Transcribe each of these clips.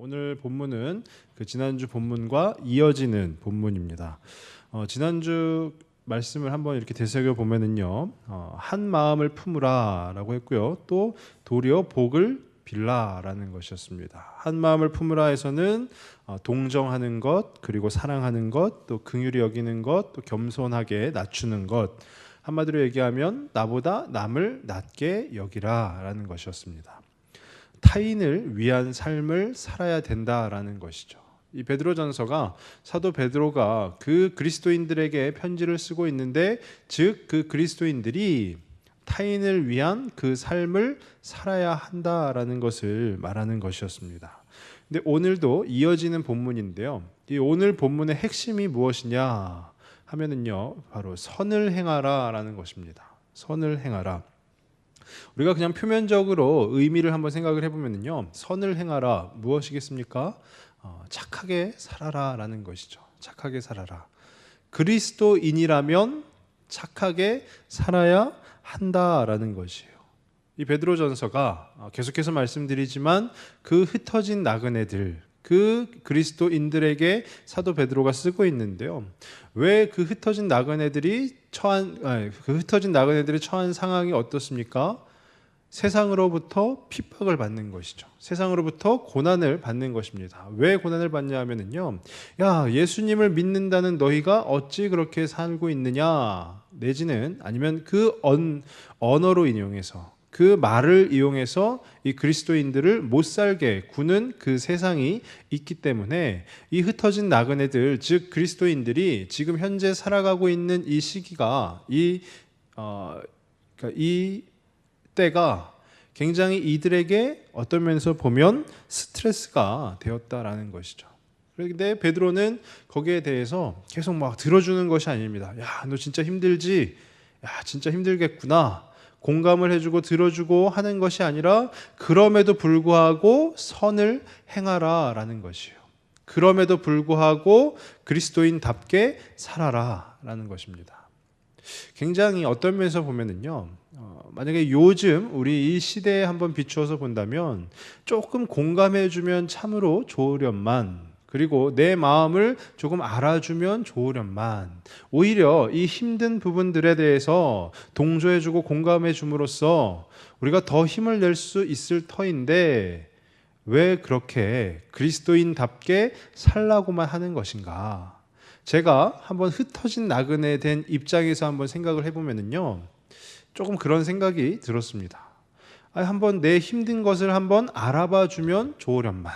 오늘 본문은 그 지난주 본문과 이어지는 본문입니다. 지난주 말씀을 한번 이렇게 되새겨 보면은요, 한 마음을 품으라라고 했고요, 또 도리어 복을 빌라라는 것이었습니다. 한 마음을 품으라에서는 동정하는 것, 그리고 사랑하는 것, 또 긍휼히 여기는 것, 또 겸손하게 낮추는 것, 한마디로 얘기하면 나보다 남을 낮게 여기라라는 것이었습니다. 타인을 위한 삶을 살아야 된다라는 것이죠. 이 베드로전서가 사도 베드로가 그 그리스도인들에게 편지를 쓰고 있는데, 즉 그 그리스도인들이 타인을 위한 그 삶을 살아야 한다라는 것을 말하는 것이었습니다. 근데 오늘도 이어지는 본문인데요, 이 오늘 본문의 핵심이 무엇이냐 하면은요, 바로 선을 행하라라는 것입니다. 선을 행하라. 우리가 그냥 표면적으로 의미를 한번 생각을 해보면요, 선을 행하라 무엇이겠습니까? 착하게 살아라라는 것이죠. 착하게 살아라. 그리스도인이라면 착하게 살아야 한다라는 것이에요. 이 베드로전서가 계속해서 말씀드리지만 그 흩어진 나그네들, 그 그리스도인들에게 사도 베드로가 쓰고 있는데요, 왜 그 흩어진 나그네들이 처한 상황이 어떻습니까? 세상으로부터 핍박을 받는 것이죠. 세상으로부터 고난을 받는 것입니다. 왜 고난을 받냐 하면은요, 야, 예수님을 믿는다는 너희가 어찌 그렇게 살고 있느냐, 내지는 아니면 그 언어로 인용해서, 그 말을 이용해서 이 그리스도인들을 못 살게 구는 그 세상이 있기 때문에 이 흩어진 나그네들, 즉 그리스도인들이 지금 현재 살아가고 있는 이 시기가 이 때가 굉장히 이들에게 어떤 면에서 보면 스트레스가 되었다라는 것이죠. 그런데 베드로는 거기에 대해서 계속 막 들어주는 것이 아닙니다. 야, 너 진짜 힘들지? 야, 진짜 힘들겠구나. 공감을 해주고 들어주고 하는 것이 아니라, 그럼에도 불구하고 선을 행하라라는 것이에요. 그럼에도 불구하고 그리스도인답게 살아라라는 것입니다. 굉장히 어떤 면에서 보면은요, 만약에 요즘 우리 이 시대에 한번 비추어서 본다면 조금 공감해주면 참으로 좋으련만, 그리고 내 마음을 조금 알아주면 좋으련만, 오히려 이 힘든 부분들에 대해서 동조해주고 공감해줌으로써 우리가 더 힘을 낼 수 있을 터인데, 왜 그렇게 그리스도인답게 살라고만 하는 것인가? 제가 한번 흩어진 나그네 된 입장에서 한번 생각을 해보면은요, 조금 그런 생각이 들었습니다. 한번 내 힘든 것을 한번 알아봐 주면 좋으련만,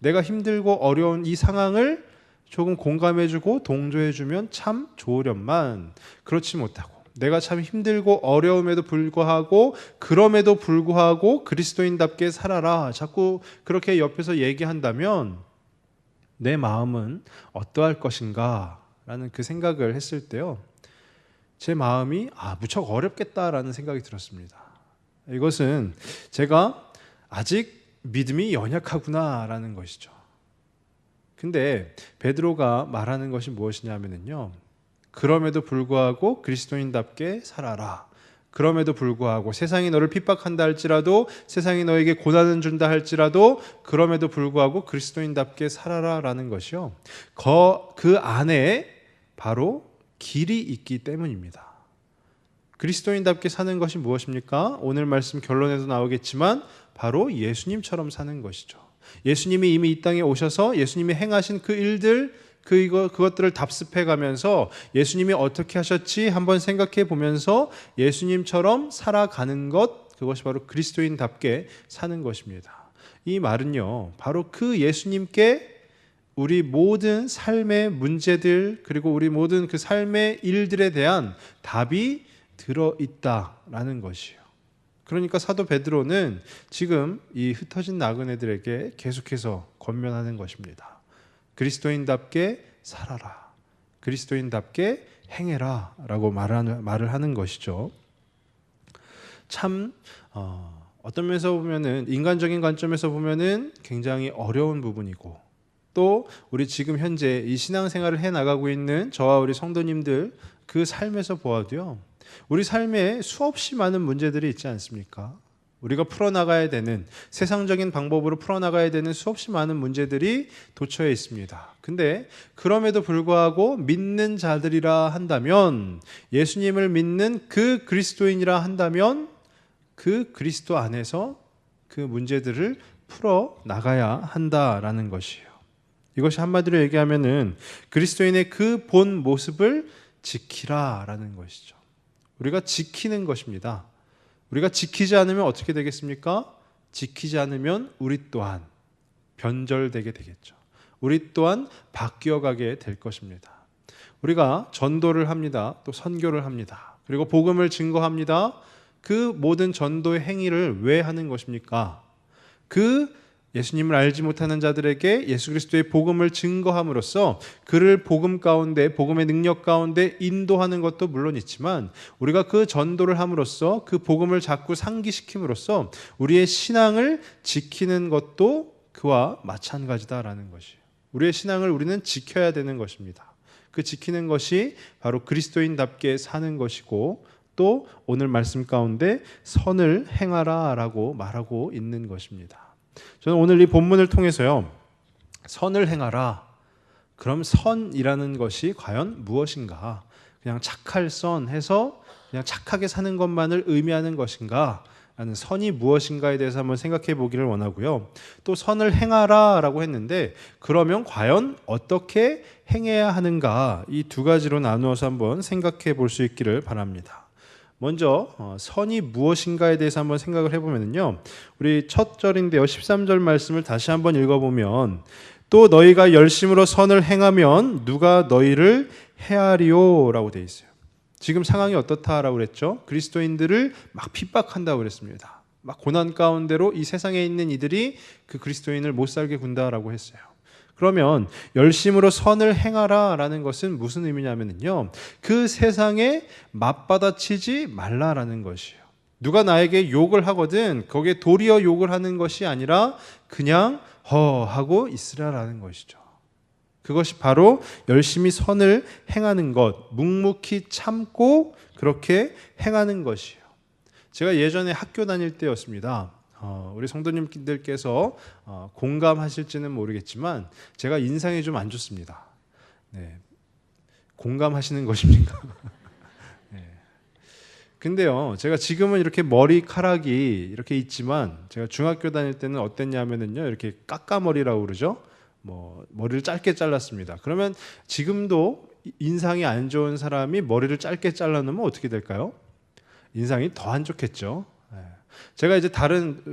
내가 힘들고 어려운 이 상황을 조금 공감해주고 동조해주면 참 좋으련만, 그렇지 못하고 내가 참 힘들고 어려움에도 불구하고, 그럼에도 불구하고 그리스도인답게 살아라, 자꾸 그렇게 옆에서 얘기한다면 내 마음은 어떠할 것인가 라는 그 생각을 했을 때요, 제 마음이 무척 어렵겠다라는 생각이 들었습니다. 이것은 제가 아직 믿음이 연약하구나라는 것이죠. 근데 베드로가 말하는 것이 무엇이냐면요, 그럼에도 불구하고 그리스도인답게 살아라. 그럼에도 불구하고 세상이 너를 핍박한다 할지라도, 세상이 너에게 고난을 준다 할지라도, 그럼에도 불구하고 그리스도인답게 살아라라는 것이요, 그 안에 바로 길이 있기 때문입니다. 그리스도인답게 사는 것이 무엇입니까? 오늘 말씀 결론에도 나오겠지만 바로 예수님처럼 사는 것이죠. 예수님이 이미 이 땅에 오셔서 예수님이 행하신 그 일들, 그것들을 답습해 가면서 예수님이 어떻게 하셨지 한번 생각해 보면서 예수님처럼 살아가는 것, 그것이 바로 그리스도인답게 사는 것입니다. 이 말은요, 바로 그 예수님께 우리 모든 삶의 문제들, 그리고 우리 모든 그 삶의 일들에 대한 답이 들어있다라는 것이에요. 그러니까 사도 베드로는 지금 이 흩어진 나그네들에게 계속해서 권면하는 것입니다. 그리스도인답게 살아라, 그리스도인답게 행해라 라고 말을 하는 것이죠. 참 어떤 면에서 보면은, 인간적인 관점에서 보면은 굉장히 어려운 부분이고, 또 우리 지금 현재 이 신앙생활을 해나가고 있는 저와 우리 성도님들 그 삶에서 보아도요, 우리 삶에 수없이 많은 문제들이 있지 않습니까? 우리가 풀어나가야 되는, 세상적인 방법으로 풀어나가야 되는 수없이 많은 문제들이 도처에 있습니다. 근데 그럼에도 불구하고 믿는 자들이라 한다면, 예수님을 믿는 그 그리스도인이라 한다면 그 그리스도 안에서 그 문제들을 풀어나가야 한다라는 것이에요. 이것이 한마디로 얘기하면은 그리스도인의 그 본 모습을 지키라라는 것이죠. 우리가 지키는 것입니다. 우리가 지키지 않으면 어떻게 되겠습니까? 지키지 않으면 우리 또한 변절되게 되겠죠. 우리 또한 바뀌어가게 될 것입니다. 우리가 전도를 합니다. 또 선교를 합니다. 그리고 복음을 증거합니다. 그 모든 전도의 행위를 왜 하는 것입니까? 그 예수님을 알지 못하는 자들에게 예수 그리스도의 복음을 증거함으로써 그를 복음 가운데, 복음의 능력 가운데 인도하는 것도 물론 있지만, 우리가 그 전도를 함으로써 그 복음을 자꾸 상기시킴으로써 우리의 신앙을 지키는 것도 그와 마찬가지다라는 것이에요. 우리의 신앙을 우리는 지켜야 되는 것입니다. 그 지키는 것이 바로 그리스도인답게 사는 것이고, 또 오늘 말씀 가운데 선을 행하라 라고 말하고 있는 것입니다. 저는 오늘 이 본문을 통해서요, 선을 행하라, 그럼 선이라는 것이 과연 무엇인가? 그냥 착할 선 해서 그냥 착하게 사는 것만을 의미하는 것인가? 라는 선이 무엇인가에 대해서 한번 생각해 보기를 원하고요. 또 선을 행하라 라고 했는데, 그러면 과연 어떻게 행해야 하는가? 이 두 가지로 나누어서 한번 생각해 볼 수 있기를 바랍니다. 먼저 선이 무엇인가에 대해서 한번 생각을 해보면요, 우리 첫 절인데요, 13절 말씀을 다시 한번 읽어보면, 또 너희가 열심으로 선을 행하면 누가 너희를 해하리요 라고 되어 있어요. 지금 상황이 어떻다라고 그랬죠? 그리스도인들을 막 핍박한다고 그랬습니다. 막 고난 가운데로 이 세상에 있는 이들이 그 그리스도인을 못 살게 군다라고 했어요. 그러면 열심으로 선을 행하라 라는 것은 무슨 의미냐면요, 그 세상에 맞받아치지 말라라는 것이에요. 누가 나에게 욕을 하거든 거기에 도리어 욕을 하는 것이 아니라 그냥 하고 있으라라는 것이죠. 그것이 바로 열심히 선을 행하는 것, 묵묵히 참고 그렇게 행하는 것이에요. 제가 예전에 학교 다닐 때였습니다. 우리 성도님들께서 공감하실지는 모르겠지만 제가 인상이 좀 안 좋습니다. 네. 공감하시는 것입니까? 네. 근데요, 제가 지금은 이렇게 머리카락이 이렇게 있지만, 제가 중학교 다닐 때는 어땠냐면요, 이렇게 까까머리라고 그러죠. 머리를 짧게 잘랐습니다. 그러면 지금도 인상이 안 좋은 사람이 머리를 짧게 잘라놓으면 어떻게 될까요? 인상이 더 안 좋겠죠. 제가 이제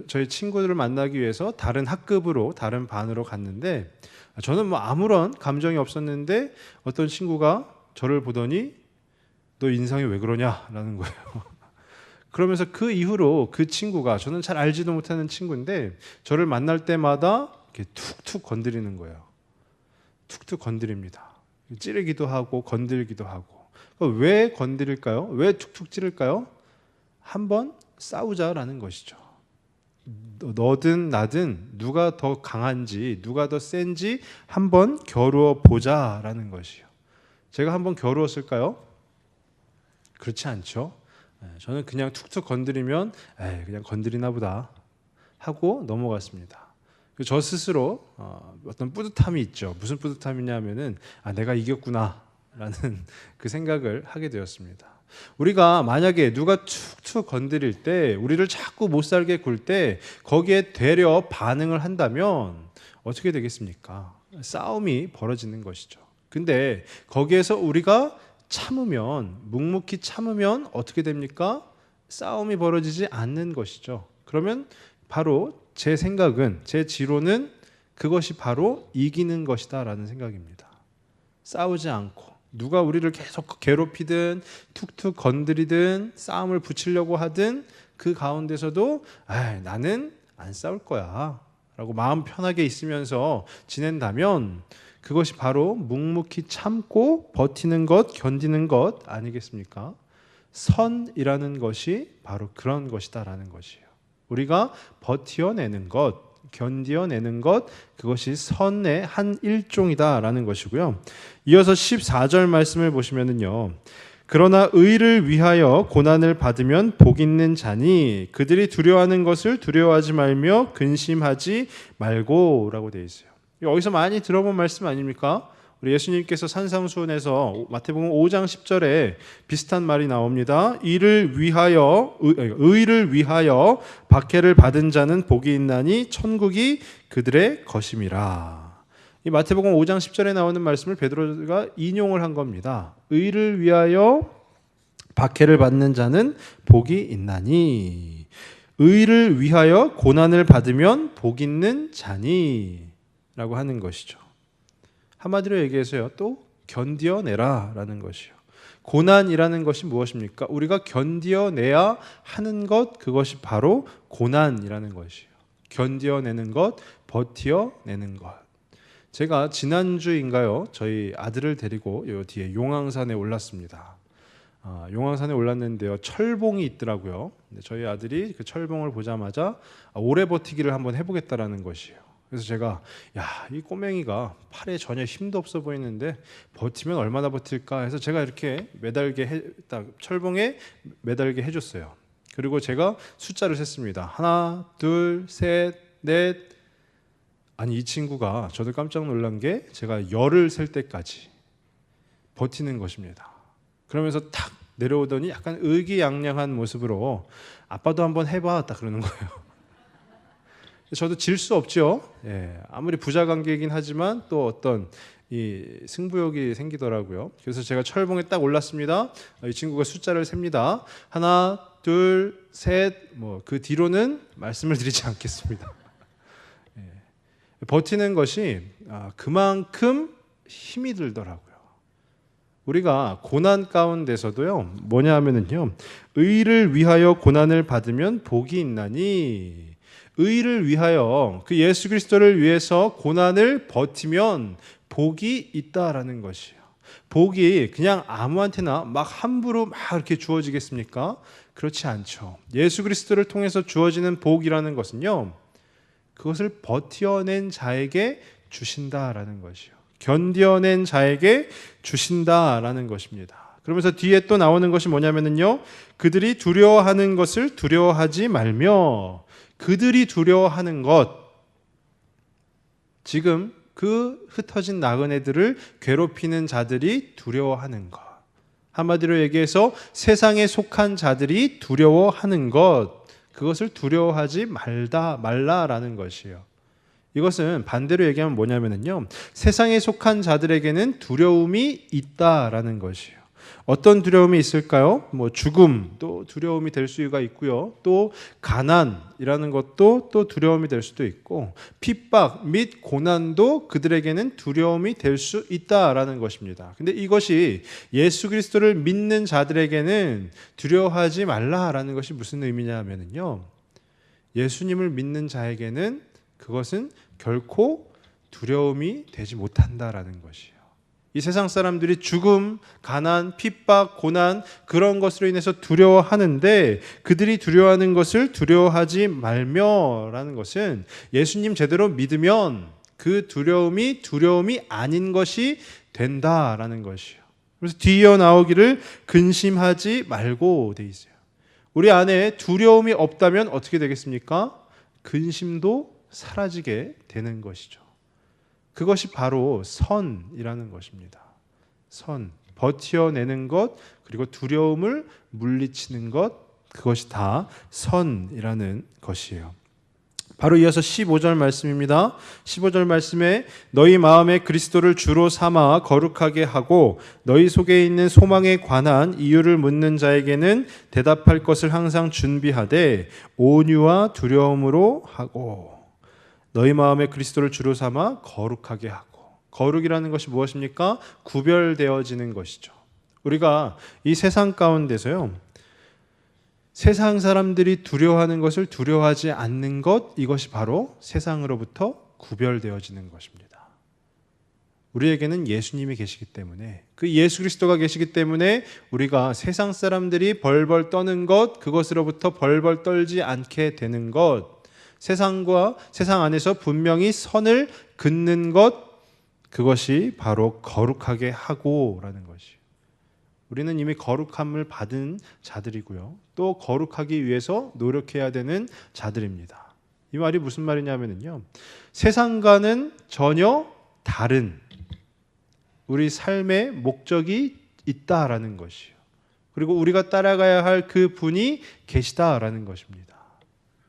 저희 친구들을 만나기 위해서 다른 학급으로, 다른 반으로 갔는데, 저는 아무런 감정이 없었는데 어떤 친구가 저를 보더니 너 인상이 왜 그러냐라는 거예요. 그러면서 그 이후로 그 친구가, 저는 잘 알지도 못하는 친구인데 저를 만날 때마다 이렇게 툭툭 건드리는 거예요. 툭툭 건드립니다. 찌르기도 하고 건들기도 하고. 왜 건드릴까요? 왜 툭툭 찌를까요? 한번 싸우자라는 것이죠. 너든 나든 누가 더 강한지, 누가 더 센지 한번 겨루어 보자라는 것이요. 제가 한번 겨루었을까요? 그렇지 않죠. 저는 그냥 툭툭 건드리면 그냥 건드리나 보다 하고 넘어갔습니다. 저 스스로 어떤 뿌듯함이 있죠. 무슨 뿌듯함이냐면은 내가 이겼구나 라는 그 생각을 하게 되었습니다. 우리가 만약에 누가 툭툭 건드릴 때, 우리를 자꾸 못 살게 굴 때 거기에 되려 반응을 한다면 어떻게 되겠습니까? 싸움이 벌어지는 것이죠. 근데 거기에서 우리가 참으면, 묵묵히 참으면 어떻게 됩니까? 싸움이 벌어지지 않는 것이죠. 그러면 바로 제 생각은, 제 지론은 그것이 바로 이기는 것이다 라는 생각입니다. 싸우지 않고 누가 우리를 계속 괴롭히든 툭툭 건드리든 싸움을 붙이려고 하든 그 가운데서도 나는 안 싸울 거야 라고 마음 편하게 있으면서 지낸다면 그것이 바로 묵묵히 참고 버티는 것, 견디는 것 아니겠습니까? 선이라는 것이 바로 그런 것이다라는 것이에요. 우리가 버텨내는 것, 견디어내는 것, 그것이 선의 한 일종이다라는 것이고요. 이어서 14절 말씀을 보시면은요, 그러나 의를 위하여 고난을 받으면 복 있는 자니 그들이 두려워하는 것을 두려워하지 말며 근심하지 말고라고 되어 있어요. 여기서 많이 들어본 말씀 아닙니까? 우리 예수님께서 산상수훈에서 마태복음 5장 10절에 비슷한 말이 나옵니다. 의를 위하여 박해를 받은 자는 복이 있나니 천국이 그들의 것임이라. 이 마태복음 5장 10절에 나오는 말씀을 베드로가 인용을 한 겁니다. 의를 위하여 박해를 받는 자는 복이 있나니 의를 위하여 고난을 받으면 복 있는 자니 라고 하는 것이죠. 한마디로 얘기해서요, 또 견디어내라 라는 것이요. 고난이라는 것이 무엇입니까? 우리가 견디어내야 하는 것, 그것이 바로 고난이라는 것이요. 견디어내는 것, 버티어내는 것. 제가 지난주인가요? 저희 아들을 데리고 요 뒤에 용왕산에 올랐습니다. 용왕산에 올랐는데요, 철봉이 있더라고요. 저희 아들이 그 철봉을 보자마자 오래 버티기를 한번 해보겠다라는 것이에요. 그래서 제가 이 꼬맹이가 팔에 전혀 힘도 없어 보이는데 버티면 얼마나 버틸까 해서 제가 이렇게 철봉에 매달게 해줬어요. 그리고 제가 숫자를 셌습니다. 하나, 둘, 셋, 넷. 아니, 이 친구가, 저도 깜짝 놀란 게 제가 열을 셀 때까지 버티는 것입니다. 그러면서 탁 내려오더니 약간 의기양양한 모습으로 아빠도 한번 해봐 딱 그러는 거예요. 저도 질 수 없죠. 아무리 부자 관계이긴 하지만 또 어떤 이 승부욕이 생기더라고요. 그래서 제가 철봉에 딱 올랐습니다. 이 친구가 숫자를 셉니다. 하나, 둘, 셋. 그 뒤로는 말씀을 드리지 않겠습니다. 버티는 것이 그만큼 힘이 들더라고요. 우리가 고난 가운데서도요, 뭐냐 하면은요, 의를 위하여 고난을 받으면 복이 있나니, 의를 위하여 그 예수 그리스도를 위해서 고난을 버티면 복이 있다라는 것이에요. 복이 그냥 아무한테나 막 함부로 막 이렇게 주어지겠습니까? 그렇지 않죠. 예수 그리스도를 통해서 주어지는 복이라는 것은요, 그것을 버텨낸 자에게 주신다라는 것이요. 견뎌낸 자에게 주신다라는 것입니다. 그러면서 뒤에 또 나오는 것이 뭐냐면요, 그들이 두려워하는 것을 두려워하지 말며, 그들이 두려워하는 것, 지금 그 흩어진 나그네들을 괴롭히는 자들이 두려워하는 것, 한마디로 얘기해서 세상에 속한 자들이 두려워하는 것, 그것을 두려워하지 말라라는 것이에요. 이것은 반대로 얘기하면 뭐냐면요, 세상에 속한 자들에게는 두려움이 있다라는 것이에요. 어떤 두려움이 있을까요? 죽음, 또 두려움이 될 수가 있고요. 또 가난이라는 것도 또 두려움이 될 수도 있고, 핍박 및 고난도 그들에게는 두려움이 될 수 있다라는 것입니다. 근데 이것이 예수 그리스도를 믿는 자들에게는 두려워하지 말라라는 것이 무슨 의미냐 하면요, 예수님을 믿는 자에게는 그것은 결코 두려움이 되지 못한다라는 것이에요. 이 세상 사람들이 죽음, 가난, 핍박, 고난, 그런 것으로 인해서 두려워하는데, 그들이 두려워하는 것을 두려워하지 말며라는 것은 예수님 제대로 믿으면 그 두려움이 아닌 것이 된다라는 것이에요. 그래서 뒤이어 나오기를 근심하지 말고 돼 있어요. 우리 안에 두려움이 없다면 어떻게 되겠습니까? 근심도 사라지게 되는 것이죠. 그것이 바로 선이라는 것입니다. 선, 버텨내는 것, 그리고 두려움을 물리치는 것, 그것이 다 선이라는 것이에요. 바로 이어서 15절 말씀입니다. 15절 말씀에 너희 마음에 그리스도를 주로 삼아 거룩하게 하고 너희 속에 있는 소망에 관한 이유를 묻는 자에게는 대답할 것을 항상 준비하되 온유와 두려움으로 하고, 너희 마음에 그리스도를 주로 삼아 거룩하게 하고, 거룩이라는 것이 무엇입니까? 구별되어지는 것이죠. 우리가 이 세상 가운데서요, 세상 사람들이 두려워하는 것을 두려워하지 않는 것, 이것이 바로 세상으로부터 구별되어지는 것입니다. 우리에게는 예수님이 계시기 때문에, 그 예수 그리스도가 계시기 때문에 우리가 세상 사람들이 벌벌 떠는 것, 그것으로부터 벌벌 떨지 않게 되는 것, 세상 안에서 분명히 선을 긋는 것, 그것이 바로 거룩하게 하고라는 것이에요. 우리는 이미 거룩함을 받은 자들이고요. 또 거룩하기 위해서 노력해야 되는 자들입니다. 이 말이 무슨 말이냐면요. 세상과는 전혀 다른 우리 삶의 목적이 있다라는 것이요. 그리고 우리가 따라가야 할 그 분이 계시다라는 것입니다.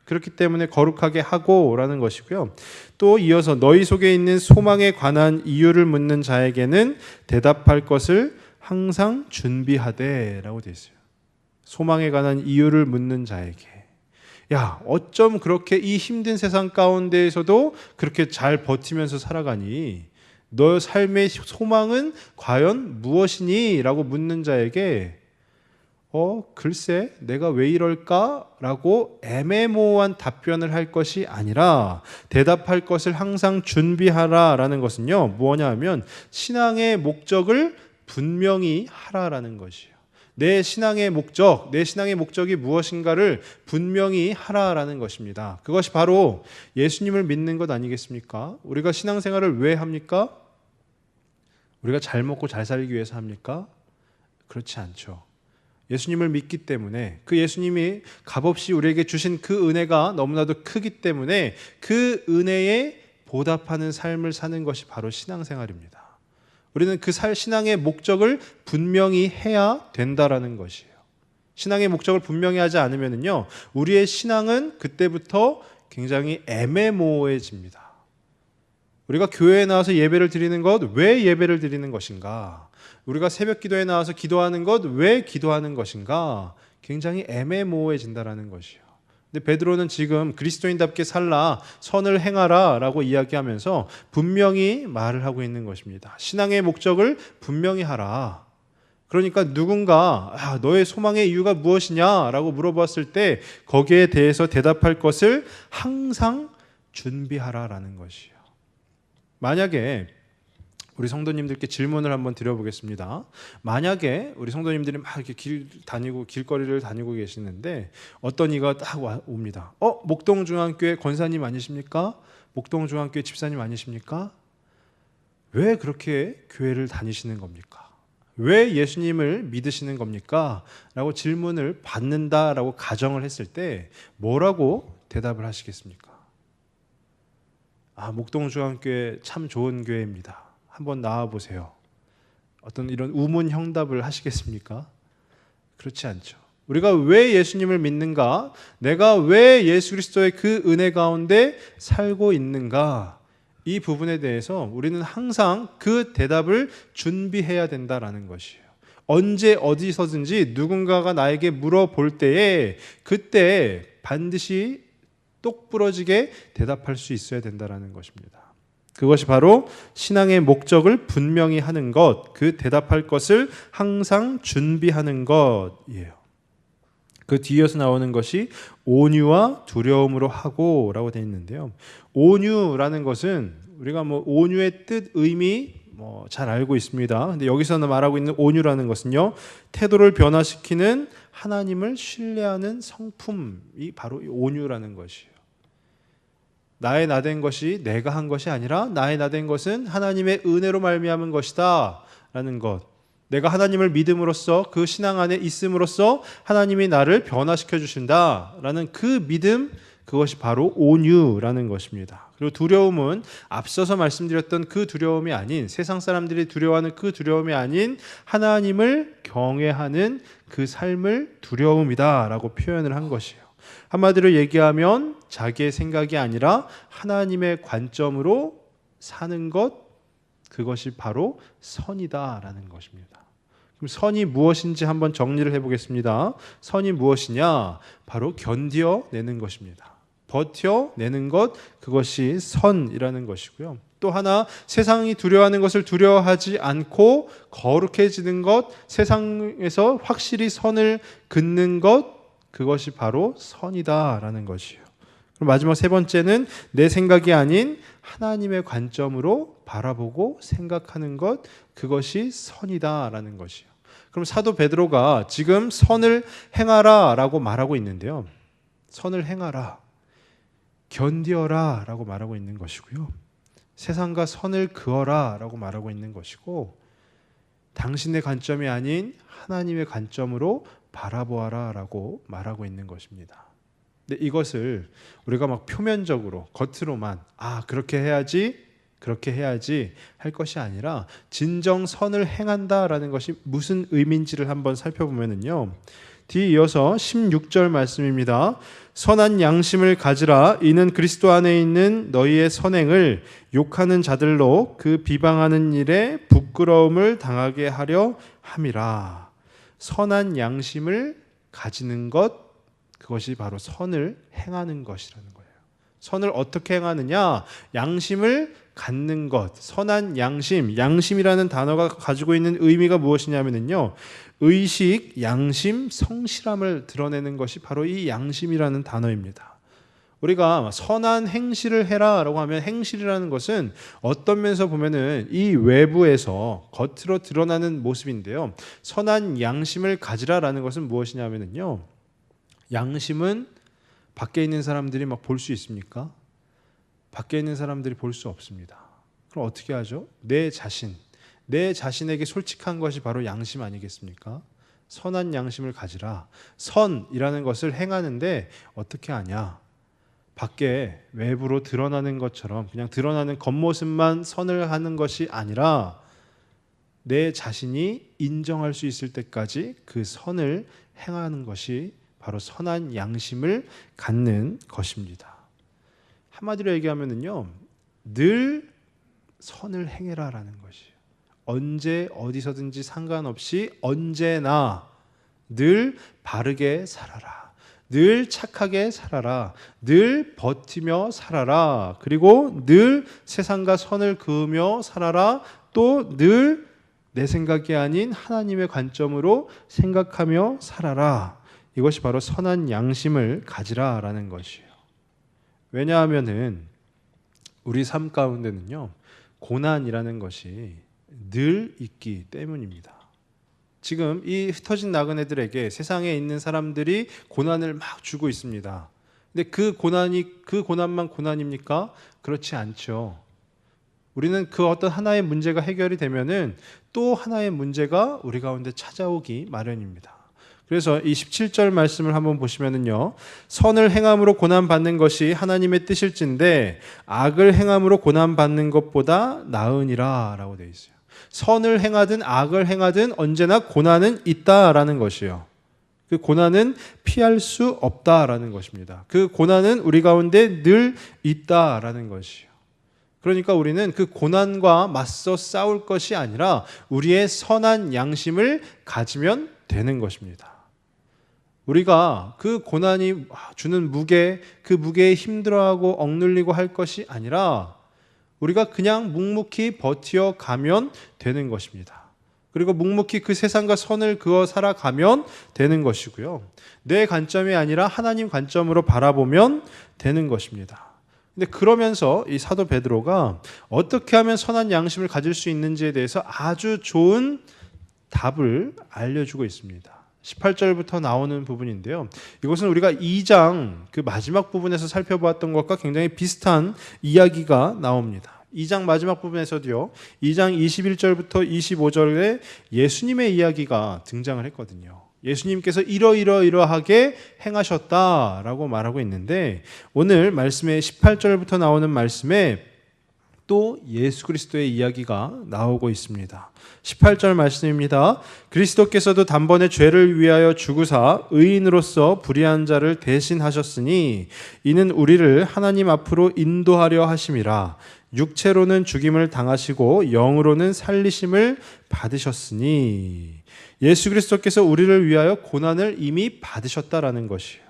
그렇기 때문에 거룩하게 하고라는 것이고요. 또 이어서 너희 속에 있는 소망에 관한 이유를 묻는 자에게는 대답할 것을 항상 준비하되라고 되어 있어요. 소망에 관한 이유를 묻는 자에게. 야, 어쩜 그렇게 이 힘든 세상 가운데에서도 그렇게 잘 버티면서 살아가니? 너 삶의 소망은 과연 무엇이니? 라고 묻는 자에게 글쎄 내가 왜 이럴까? 라고 애매모호한 답변을 할 것이 아니라 대답할 것을 항상 준비하라 라는 것은요, 뭐냐 하면 신앙의 목적을 분명히 하라라는 것이에요. 내 신앙의 목적이 무엇인가를 분명히 하라라는 것입니다. 그것이 바로 예수님을 믿는 것 아니겠습니까? 우리가 신앙생활을 왜 합니까? 우리가 잘 먹고 잘 살기 위해서 합니까? 그렇지 않죠. 예수님을 믿기 때문에, 그 예수님이 값없이 우리에게 주신 그 은혜가 너무나도 크기 때문에 그 은혜에 보답하는 삶을 사는 것이 바로 신앙생활입니다. 우리는 그 신앙의 목적을 분명히 해야 된다라는 것이에요. 신앙의 목적을 분명히 하지 않으면요, 우리의 신앙은 그때부터 굉장히 애매모호해집니다. 우리가 교회에 나와서 예배를 드리는 것, 왜 예배를 드리는 것인가? 우리가 새벽 기도에 나와서 기도하는 것, 왜 기도하는 것인가? 굉장히 애매모호해진다라는 것이요. 근데 베드로는 지금 그리스도인답게 살라, 선을 행하라 라고 이야기하면서 분명히 말을 하고 있는 것입니다. 신앙의 목적을 분명히 하라. 그러니까 누군가 너의 소망의 이유가 무엇이냐 라고 물어봤을 때 거기에 대해서 대답할 것을 항상 준비하라라는 것이요. 만약에 우리 성도님들께 질문을 한번 드려보겠습니다. 만약에 우리 성도님들이 막 이렇게 길거리를 다니고 계시는데 어떤 이가 딱 옵니다. 목동중앙교회 권사님 아니십니까? 목동중앙교회 집사님 아니십니까? 왜 그렇게 교회를 다니시는 겁니까? 왜 예수님을 믿으시는 겁니까? 라고 질문을 받는다라고 가정을 했을 때 뭐라고 대답을 하시겠습니까? 목동중앙교회 참 좋은 교회입니다. 한번 나와 보세요. 어떤 이런 우문형답을 하시겠습니까? 그렇지 않죠. 우리가 왜 예수님을 믿는가? 내가 왜 예수 그리스도의 그 은혜 가운데 살고 있는가? 이 부분에 대해서 우리는 항상 그 대답을 준비해야 된다라는 것이에요. 언제 어디서든지 누군가가 나에게 물어볼 때에 그때 반드시 똑부러지게 대답할 수 있어야 된다라는 것입니다. 그것이 바로 신앙의 목적을 분명히 하는 것, 그 대답할 것을 항상 준비하는 것이에요. 그 뒤에서 나오는 것이 온유와 두려움으로 하고라고 되어 있는데요. 온유라는 것은 우리가 온유의 뜻, 의미 잘 알고 있습니다. 근데 여기서 말하고 있는 온유라는 것은요, 태도를 변화시키는 하나님을 신뢰하는 성품이 바로 온유라는 것이에요. 나의 나된 것이 내가 한 것이 아니라 나의 나된 것은 하나님의 은혜로 말미암은 것이다 라는 것. 내가 하나님을 믿음으로써 그 신앙 안에 있음으로써 하나님이 나를 변화시켜 주신다 라는 그 믿음, 그것이 바로 온유라는 것입니다. 그리고 두려움은 앞서서 말씀드렸던 그 두려움이 아닌, 세상 사람들이 두려워하는 그 두려움이 아닌 하나님을 경외하는 그 삶을 두려움이다 라고 표현을 한 것이에요. 한마디로 얘기하면 자기의 생각이 아니라 하나님의 관점으로 사는 것, 그것이 바로 선이다라는 것입니다. 그럼 선이 무엇인지 한번 정리를 해보겠습니다. 선이 무엇이냐? 바로 견뎌내는 것입니다. 버텨내는 것, 그것이 선이라는 것이고요. 또 하나, 세상이 두려워하는 것을 두려워하지 않고 거룩해지는 것, 세상에서 확실히 선을 긋는 것, 그것이 바로 선이다라는 것이에요. 그럼 마지막 세 번째는 내 생각이 아닌 하나님의 관점으로 바라보고 생각하는 것, 그것이 선이다라는 것이에요. 그럼 사도 베드로가 지금 선을 행하라라고 말하고 있는데요. 선을 행하라, 견디어라라고 말하고 있는 것이고요. 세상과 선을 그어라라고 말하고 있는 것이고, 당신의 관점이 아닌 하나님의 관점으로 바라보아라 라고 말하고 있는 것입니다. 근데 이것을 우리가 막 표면적으로 겉으로만 그렇게 해야지 할 것이 아니라 진정 선을 행한다라는 것이 무슨 의미인지를 한번 살펴보면요. 뒤에 이어서 16절 말씀입니다. 선한 양심을 가지라. 이는 그리스도 안에 있는 너희의 선행을 욕하는 자들로 그 비방하는 일에 부끄러움을 당하게 하려 함이라. 선한 양심을 가지는 것, 그것이 바로 선을 행하는 것이라는 거예요. 선을 어떻게 행하느냐? 양심을 갖는 것. 선한 양심, 양심이라는 단어가 가지고 있는 의미가 무엇이냐면요, 의식, 양심, 성실함을 드러내는 것이 바로 이 양심이라는 단어입니다. 우리가 선한 행실을 해라라고 하면, 행실이라는 것은 어떤 면에서 보면은 이 외부에서 겉으로 드러나는 모습인데요, 선한 양심을 가지라라는 것은 무엇이냐면요, 양심은 밖에 있는 사람들이 막 볼 수 있습니까? 밖에 있는 사람들이 볼 수 없습니다. 그럼 어떻게 하죠? 내 자신에게 솔직한 것이 바로 양심 아니겠습니까? 선한 양심을 가지라. 선이라는 것을 행하는데 어떻게 하냐? 밖에 외부로 드러나는 것처럼 그냥 드러나는 겉모습만 선을 하는 것이 아니라 내 자신이 인정할 수 있을 때까지 그 선을 행하는 것이 바로 선한 양심을 갖는 것입니다. 한마디로 얘기하면요, 늘 선을 행해라라는 것이에요. 언제 어디서든지 상관없이 언제나 늘 바르게 살아라. 늘 착하게 살아라. 늘 버티며 살아라. 그리고 늘 세상과 선을 그으며 살아라. 또 늘 내 생각이 아닌 하나님의 관점으로 생각하며 살아라. 이것이 바로 선한 양심을 가지라라는 것이에요. 왜냐하면은 우리 삶 가운데는요, 고난이라는 것이 늘 있기 때문입니다. 지금 이 흩어진 나그네들에게 세상에 있는 사람들이 고난을 막 주고 있습니다. 근데 그 고난만 고난입니까? 그렇지 않죠. 우리는 그 어떤 하나의 문제가 해결이 되면은 또 하나의 문제가 우리 가운데 찾아오기 마련입니다. 그래서 이 17절 말씀을 한번 보시면은요, 선을 행함으로 고난받는 것이 하나님의 뜻일진데 악을 행함으로 고난받는 것보다 나으니라 라고 되어 있어요. 선을 행하든 악을 행하든 언제나 고난은 있다라는 것이요. 그 고난은 피할 수 없다라는 것입니다. 그 고난은 우리 가운데 늘 있다라는 것이요. 그러니까 우리는 그 고난과 맞서 싸울 것이 아니라 우리의 선한 양심을 가지면 되는 것입니다. 우리가 그 고난이 주는 무게, 그 무게에 힘들어하고 억눌리고 할 것이 아니라 우리가 그냥 묵묵히 버텨가면 되는 것입니다. 그리고 묵묵히 그 세상과 선을 그어 살아가면 되는 것이고요. 내 관점이 아니라 하나님 관점으로 바라보면 되는 것입니다. 근데 그러면서 이 사도 베드로가 어떻게 하면 선한 양심을 가질 수 있는지에 대해서 아주 좋은 답을 알려주고 있습니다. 18절부터 나오는 부분인데요. 이것은 우리가 2장 그 마지막 부분에서 살펴보았던 것과 굉장히 비슷한 이야기가 나옵니다. 2장 마지막 부분에서도요, 2장 21절부터 25절에 예수님의 이야기가 등장을 했거든요. 예수님께서 이러하게 행하셨다라고 말하고 있는데, 오늘 말씀의 18절부터 나오는 말씀에 또 예수 그리스도의 이야기가 나오고 있습니다. 18절 말씀입니다. 그리스도께서도 단번에 죄를 위하여 죽으사 의인으로서 불의한 자를 대신하셨으니 이는 우리를 하나님 앞으로 인도하려 하심이라. 육체로는 죽임을 당하시고 영으로는 살리심을 받으셨으니, 예수 그리스도께서 우리를 위하여 고난을 이미 받으셨다라는 것이에요.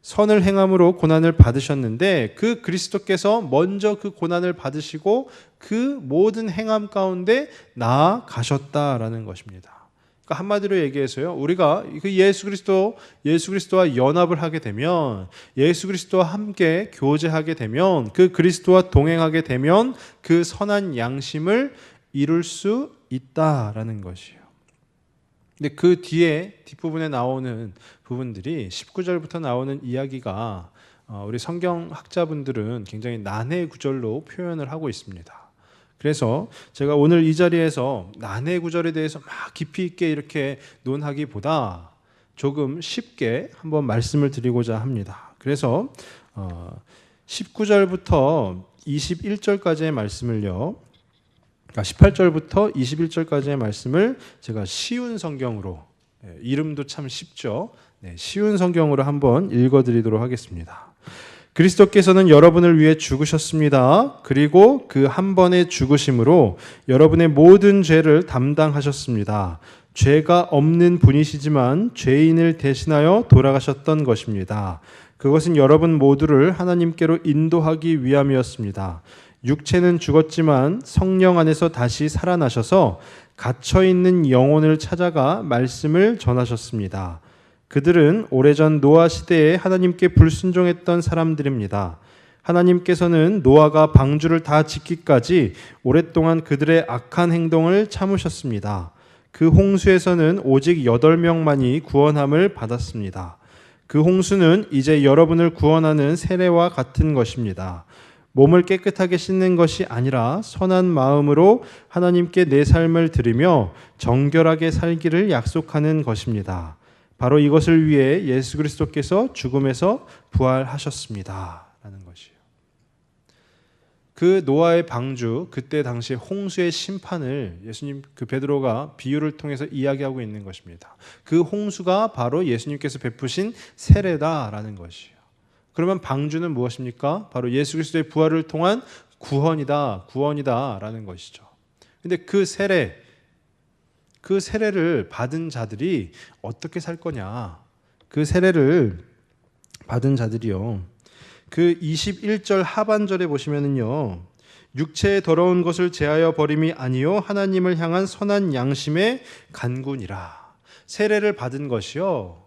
선을 행함으로 고난을 받으셨는데 그 그리스도께서 먼저 그 고난을 받으시고 그 모든 행함 가운데 나아가셨다라는 것입니다. 그러니까 한마디로 얘기해서요, 우리가 그 예수 그리스도와 연합을 하게 되면, 예수 그리스도와 함께 교제하게 되면, 그 그리스도와 동행하게 되면 그 선한 양심을 이룰 수 있다라는 것이에요. 근데 그 뒤에 뒷부분에 나오는 부분들이 19절부터 나오는 이야기가 우리 성경학자분들은 굉장히 난해 구절로 표현을 하고 있습니다. 그래서 제가 오늘 이 자리에서 난해 구절에 대해서 막 깊이 있게 이렇게 논하기보다 조금 쉽게 한번 말씀을 드리고자 합니다. 그래서 19절부터 21절까지의 말씀을요, 그러니까 18절부터 21절까지의 말씀을 제가 쉬운 성경으로, 이름도 참 쉽죠. 쉬운 성경으로 한번 읽어드리도록 하겠습니다. 그리스도께서는 여러분을 위해 죽으셨습니다. 그리고 그 한 번의 죽으심으로 여러분의 모든 죄를 담당하셨습니다. 죄가 없는 분이시지만 죄인을 대신하여 돌아가셨던 것입니다. 그것은 여러분 모두를 하나님께로 인도하기 위함이었습니다. 육체는 죽었지만 성령 안에서 다시 살아나셔서 갇혀있는 영혼을 찾아가 말씀을 전하셨습니다. 그들은 오래전 노아 시대에 하나님께 불순종했던 사람들입니다. 하나님께서는 노아가 방주를 다 짓기까지 오랫동안 그들의 악한 행동을 참으셨습니다. 그 홍수에서는 오직 8명만이 구원함을 받았습니다. 그 홍수는 이제 여러분을 구원하는 세례와 같은 것입니다. 몸을 깨끗하게 씻는 것이 아니라 선한 마음으로 하나님께 내 삶을 드리며 정결하게 살기를 약속하는 것입니다. 바로 이것을 위해 예수 그리스도께서 죽음에서 부활하셨습니다. 라는 것이에요. 그 노아의 방주, 그때 당시 홍수의 심판을 예수님, 그 베드로가 비유를 통해서 이야기하고 있는 것입니다. 그 홍수가 바로 예수님께서 베푸신 세례다라는 것이에요. 그러면 방주는 무엇입니까? 바로 예수 그리스도의 부활을 통한 구원이다라는 것이죠. 근데 그 세례를 받은 자들이 어떻게 살 거냐? 그 세례를 받은 자들이요. 그 21절 하반절에 보시면은요. 육체의 더러운 것을 제하여 버림이 아니요 하나님을 향한 선한 양심의 간구니라. 세례를 받은 것이요.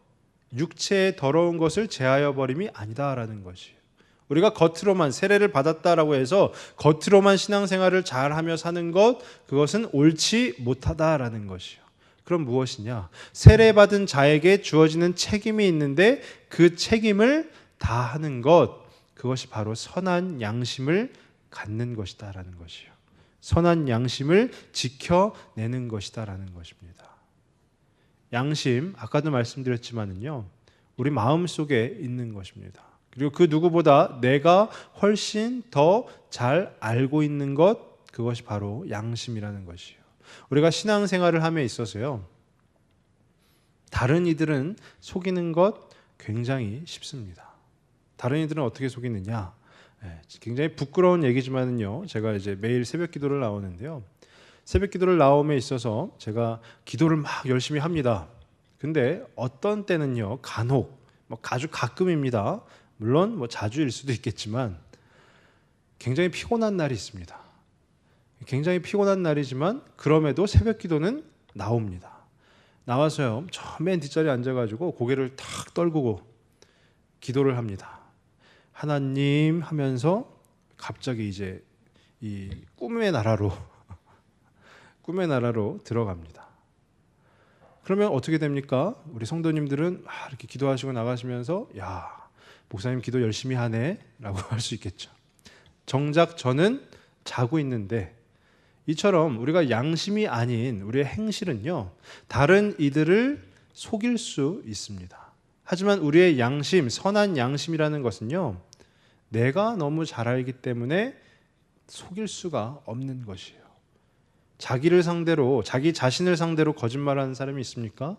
육체의 더러운 것을 제하여 버림이 아니다라는 것이에요. 우리가 겉으로만 세례를 받았다라고 해서 겉으로만 신앙생활을 잘하며 사는 것, 그것은 옳지 못하다라는 것이요. 그럼 무엇이냐? 세례받은 자에게 주어지는 책임이 있는데 그 책임을 다하는 것, 그것이 바로 선한 양심을 갖는 것이다라는 것이요. 선한 양심을 지켜내는 것이다라는 것입니다. 양심, 아까도 말씀드렸지만은요, 우리 마음속에 있는 것입니다. 그리고 그 누구보다 내가 훨씬 더 잘 알고 있는 것, 그것이 바로 양심이라는 것이에요. 우리가 신앙생활을 함에 있어서요, 다른 이들은 속이는 것 굉장히 쉽습니다. 다른 이들은 어떻게 속이느냐? 굉장히 부끄러운 얘기지만은요, 제가 이제 매일 새벽 기도를 나오는데요, 새벽 기도를 나옴에 있어서 제가 기도를 막 열심히 합니다. 근데 어떤 때는요, 간혹, 아주 가끔입니다. 물론 자주일 수도 있겠지만 굉장히 피곤한 날이 있습니다. 굉장히 피곤한 날이지만 그럼에도 새벽 기도는 나옵니다. 나와서요, 저 맨 뒷자리에 앉아가지고 고개를 탁 떨구고 기도를 합니다. 하나님 하면서 갑자기 이제 이 꿈의 나라로 들어갑니다. 그러면 어떻게 됩니까? 우리 성도님들은 이렇게 기도하시고 나가시면서 야, 목사님 기도 열심히 하네 라고 할 수 있겠죠. 정작 저는 자고 있는데, 이처럼 우리가 양심이 아닌 우리의 행실은요, 다른 이들을 속일 수 있습니다. 하지만 우리의 양심, 선한 양심이라는 것은요, 내가 너무 잘 알기 때문에 속일 수가 없는 것이에요. 자기를 상대로, 자기 자신을 상대로 거짓말하는 사람이 있습니까?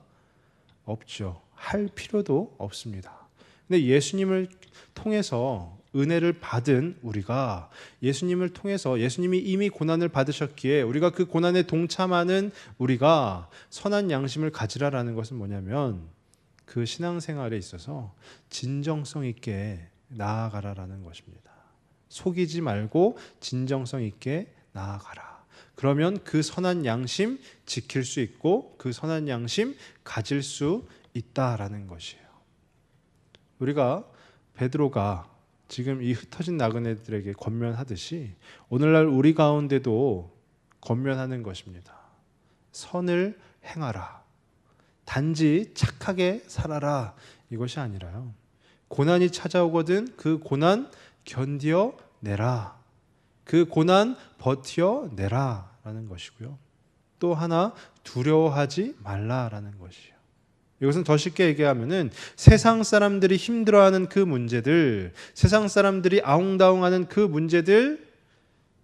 없죠. 할 필요도 없습니다. 근데 예수님을 통해서 은혜를 받은 우리가, 예수님을 통해서, 예수님이 이미 고난을 받으셨기에 우리가 그 고난에 동참하는 우리가 선한 양심을 가지라라는 것은 뭐냐면, 그 신앙생활에 있어서 진정성 있게 나아가라라는 것입니다. 속이지 말고 진정성 있게 나아가라. 그러면 그 선한 양심 지킬 수 있고 그 선한 양심 가질 수 있다라는 것이에요. 우리가 베드로가 지금 이 흩어진 나그네들에게 권면하듯이 오늘날 우리 가운데도 권면하는 것입니다. 선을 행하라. 단지 착하게 살아라. 이것이 아니라요, 고난이 찾아오거든 그 고난 견디어내라. 그 고난 버텨내라라는 것이고요. 또 하나 두려워하지 말라라는 것이요. 이것은 더 쉽게 얘기하면은 세상 사람들이 힘들어하는 그 문제들, 세상 사람들이 아웅다웅하는 그 문제들,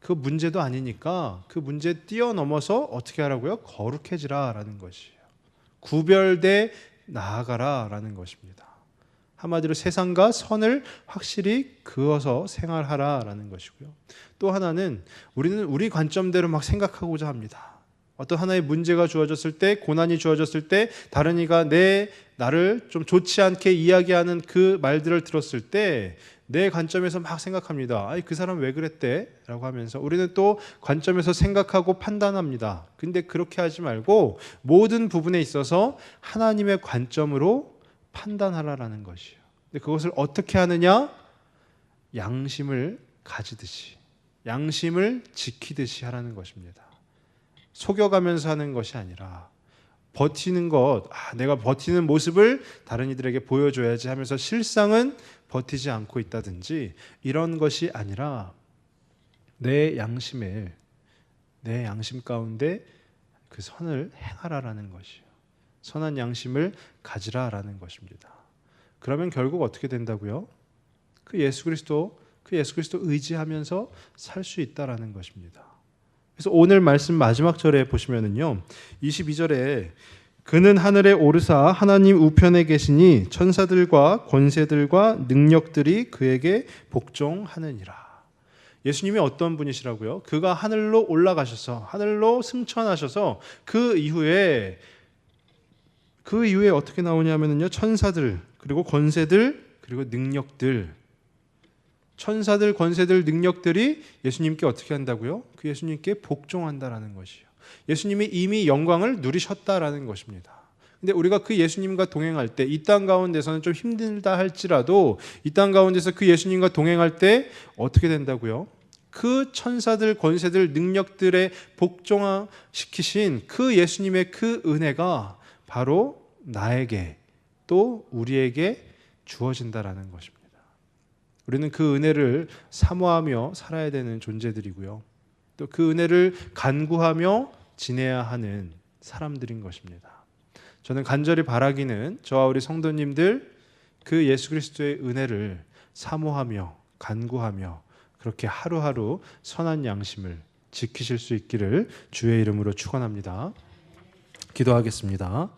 그 문제도 아니니까 그 문제 뛰어넘어서 어떻게 하라고요? 거룩해지라라는 것이에요. 구별돼 나아가라라는 것입니다. 한마디로 세상과 선을 확실히 그어서 생활하라라는 것이고요. 또 하나는 우리는 우리 관점대로 막 생각하고자 합니다. 어떤 하나의 문제가 주어졌을 때, 고난이 주어졌을 때 다른 이가 나를 좀 좋지 않게 이야기하는 그 말들을 들었을 때 내 관점에서 막 생각합니다. 아이, 그 사람 왜 그랬대? 라고 하면서 우리는 또 관점에서 생각하고 판단합니다. 근데 그렇게 하지 말고 모든 부분에 있어서 하나님의 관점으로 판단하라라는 것이에요. 근데 그것을 어떻게 하느냐? 양심을 가지듯이, 양심을 지키듯이 하라는 것입니다. 속여가면서 하는 것이 아니라 버티는 것, 내가 버티는 모습을 다른 이들에게 보여줘야지 하면서 실상은 버티지 않고 있다든지 이런 것이 아니라 내 양심 가운데 그 선을 행하라라는 것이요. 선한 양심을 가지라라는 것입니다. 그러면 결국 어떻게 된다고요? 그 예수 그리스도 의지하면서 살 수 있다라는 것입니다. 그래서 오늘 말씀 마지막 절에 보시면은요, 22절에 그는 하늘에 오르사 하나님 우편에 계시니 천사들과 권세들과 능력들이 그에게 복종하느니라. 예수님이 어떤 분이시라고요? 그가 하늘로 올라가셔서 하늘로 승천하셔서 그 이후에 어떻게 나오냐면요, 천사들 그리고 권세들 그리고 능력들, 천사들, 권세들, 능력들이 예수님께 어떻게 한다고요? 그 예수님께 복종한다라는 것이요. 예수님이 이미 영광을 누리셨다라는 것입니다. 근데 우리가 그 예수님과 동행할 때 이 땅 가운데서는 좀 힘들다 할지라도 이 땅 가운데서 그 예수님과 동행할 때 어떻게 된다고요? 그 천사들, 권세들, 능력들에 복종시키신 그 예수님의 그 은혜가 바로 나에게 또 우리에게 주어진다라는 것입니다. 우리는 그 은혜를 사모하며 살아야 되는 존재들이고요. 또 그 은혜를 간구하며 지내야 하는 사람들인 것입니다. 저는 간절히 바라기는 저와 우리 성도님들 그 예수 그리스도의 은혜를 사모하며 간구하며 그렇게 하루하루 선한 양심을 지키실 수 있기를 주의 이름으로 축원합니다. 기도하겠습니다.